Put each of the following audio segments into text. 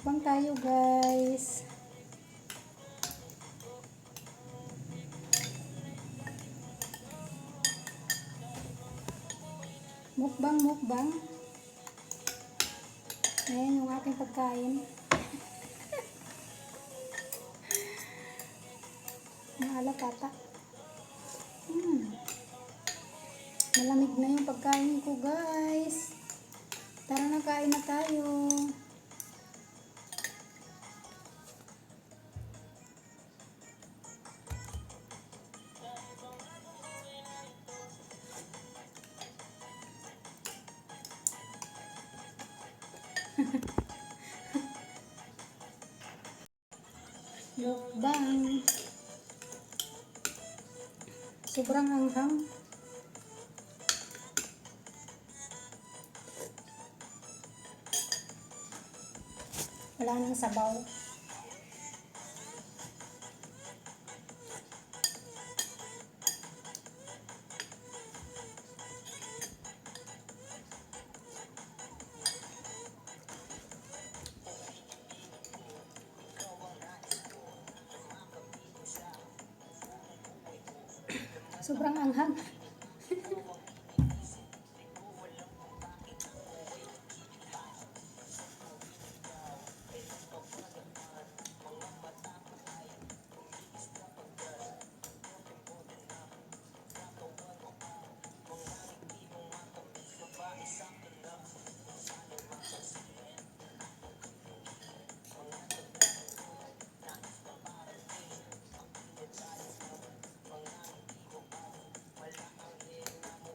Mukbang tayo guys. Mukbang. Ayan yung aking pagkain. Maalat ata. Malamig na yung pagkain ko guys. Tara na, kain na tayo. Mukbang. Sobrang anghang. Wala nang sabaw. Sobrang anghang.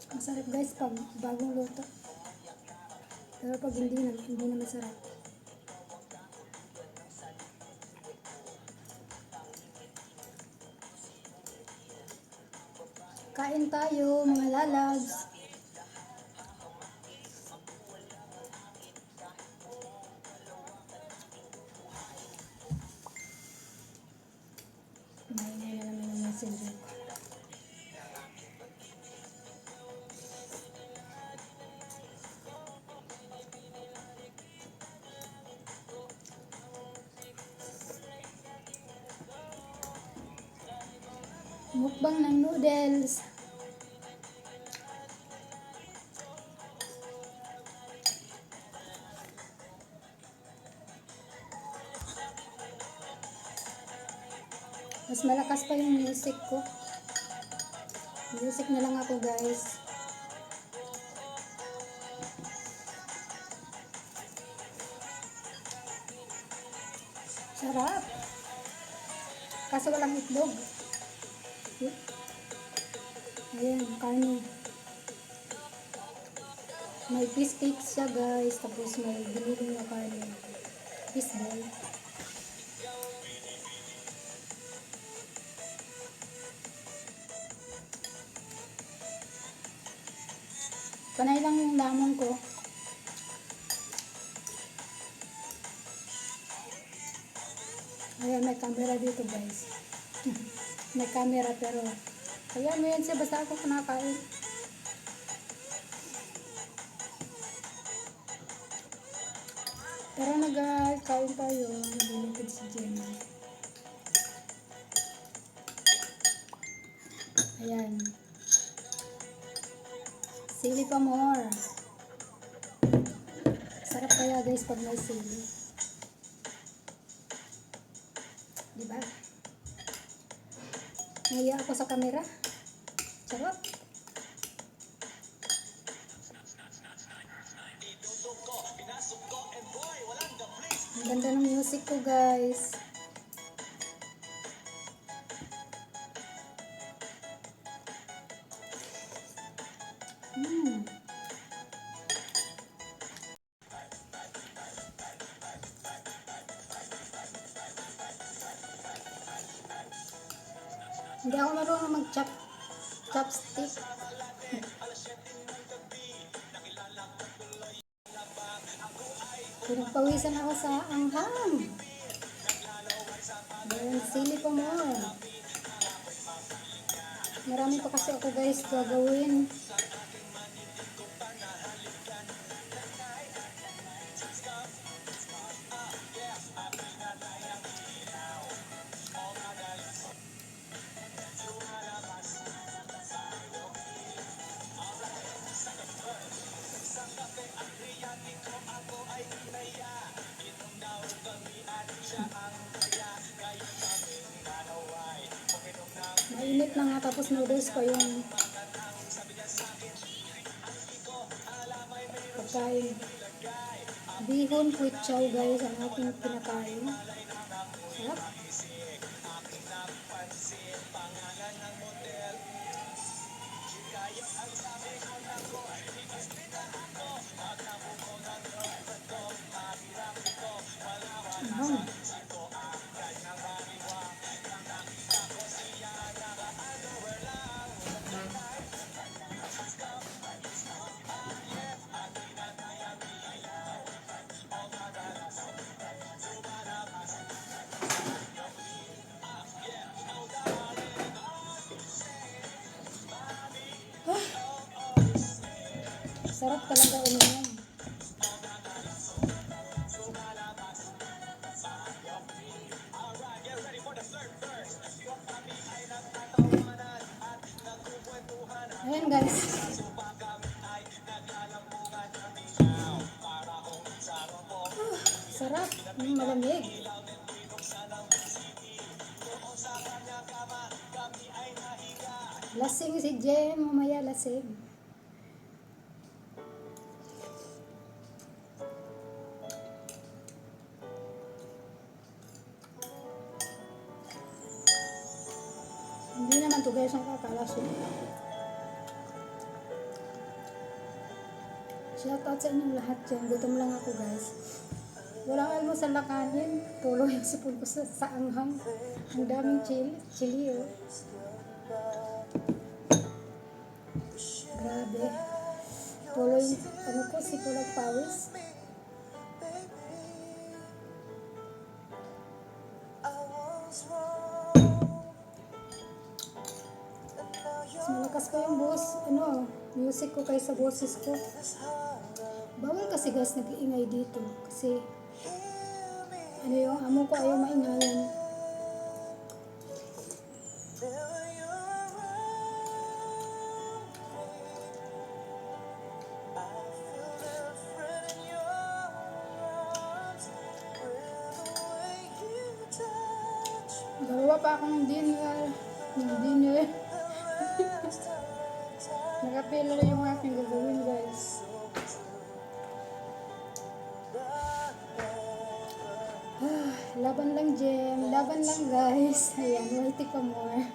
Masarap guys pag bagong luto. Pero pag hindi na masarap. Kain tayo mga lalabs. Maingay na naman yung messenger ko. Mukbang ng noodles. Mas malakas pa yung music ko. Music na lang ako guys. Sarap. Kaso walang itlog. Ayan, karne. May fish cake siya guys. Tapos may giniling na karne. Fish ball. Panay lang yung lamon ko. Ayan, may camera dito guys. May camera pero ayan mo yan siya, basta ako kinakain. Tara na guys, kain tayo. Nabilitid si Jenna. Ayan. Sili pa more. Sarap kaya guys pag may sili. Diba? Naiya ako sa camera. Sarap. Ang ganda ng music ko guys. Hindi ako marunong mag-chopstick. Pinagpawisan ako sa anghang. Ayan, sili pa more. Marami pa kasi ako guys gagawin. na nga, tapos noodles pa yung pagkain. Bihon with chow guys, ang aking pinakain. Sarap. Aham. Sarap talaga uminom. Ayan guys. Sarap. Malamig. Lasing si Jem. Mamaya lasing. Hindi naman to guys ang kakalasin. Shoutout sa inyong lahat dyan. Gutom lang ako guys. Walang almusal na kanin. Tulo yung sipon ko sa anghang. Ang daming chili oh. Grabe. Tulo yung ano ko, sipulag pawis. Mas malakas pa yung music ko kaysa boses ko. Bawal kasi guys nag-iingay dito kasi yung amo ko ayaw maingayan. Dalawa pa akong dinner. Nakapila na yung aking gagawin guys. Laban lang Jem, laban lang guys. Ayan, wait pa more.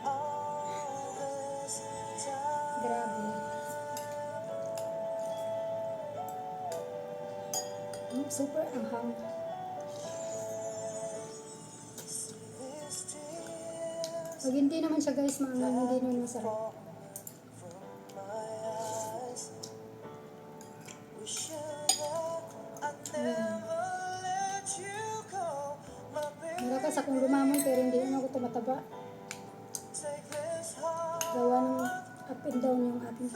Grabe. Super anghang. Pag hindi naman siya guys maanghang, hindi naman masarap. Malakas akong lumamon pero hindi naman ako tumataba. Gawa ng up and down yung ating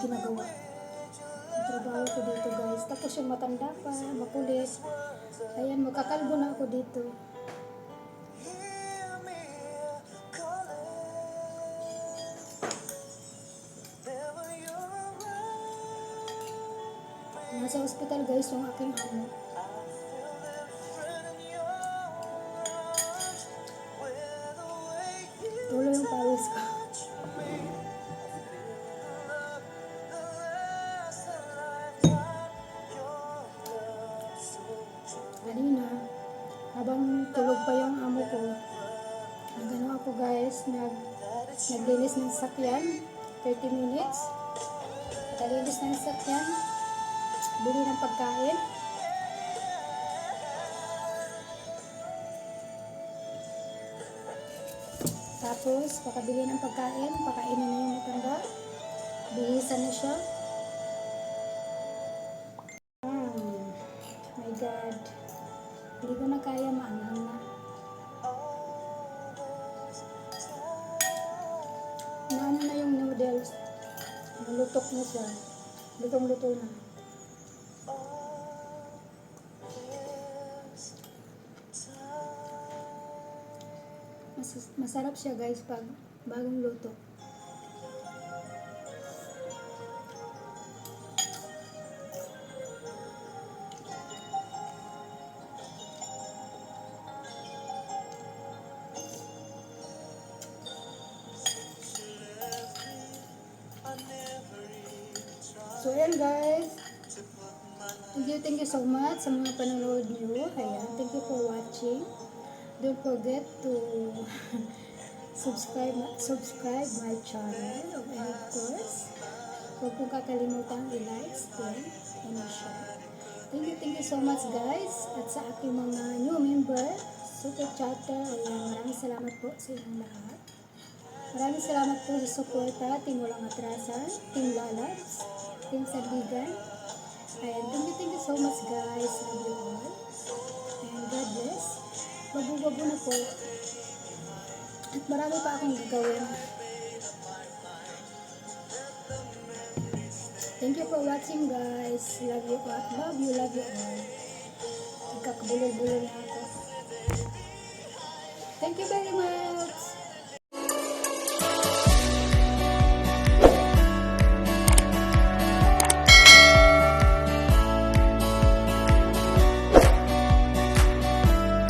ginagawa. Ang trabaho ko dito guys. Tapos yung matanda pa, makulit. Ayan, magkakalbo na ako dito. Nasa hospital guys yung aking amo. Tulo yung pawis ko. Kanina, habang tulog pa yung amo ko, nagano ako guys, naglinis ng sakyan, 30 minutes. Nakalinis ng sakyan, bili ng pagkain. Tapos, pakabili ng pagkain, pakainin na yung matanda. Bihisan na siya. My God. Hindi ko na kaya, maanghang na. Naano na yung noodles. Nalutok na siya. Lutong-luto na. Masarap siya guys pag bagong luto. So, ayan guys. Thank you so much sa mga panonood nyo. Ayan, thank you for watching. Don't forget to subscribe my channel. And of course, huwag pong kakalimutan i-like, and i-share. Thank you so much guys. At sa aking mga new member, super chatter, ayan, maraming salamat po sa inyong lahat. Maraming salamat po sa suporta, Team Walang Atrasan, Team Lalabs, Team Sandigan. Ayan, thank you so much guys. Love you all. And God bless. Bago-bago na po. At marami pa akong gagawin. Thank you for watching guys. Love you all. Nagkakabulol-bulol na ako. Thank you very much.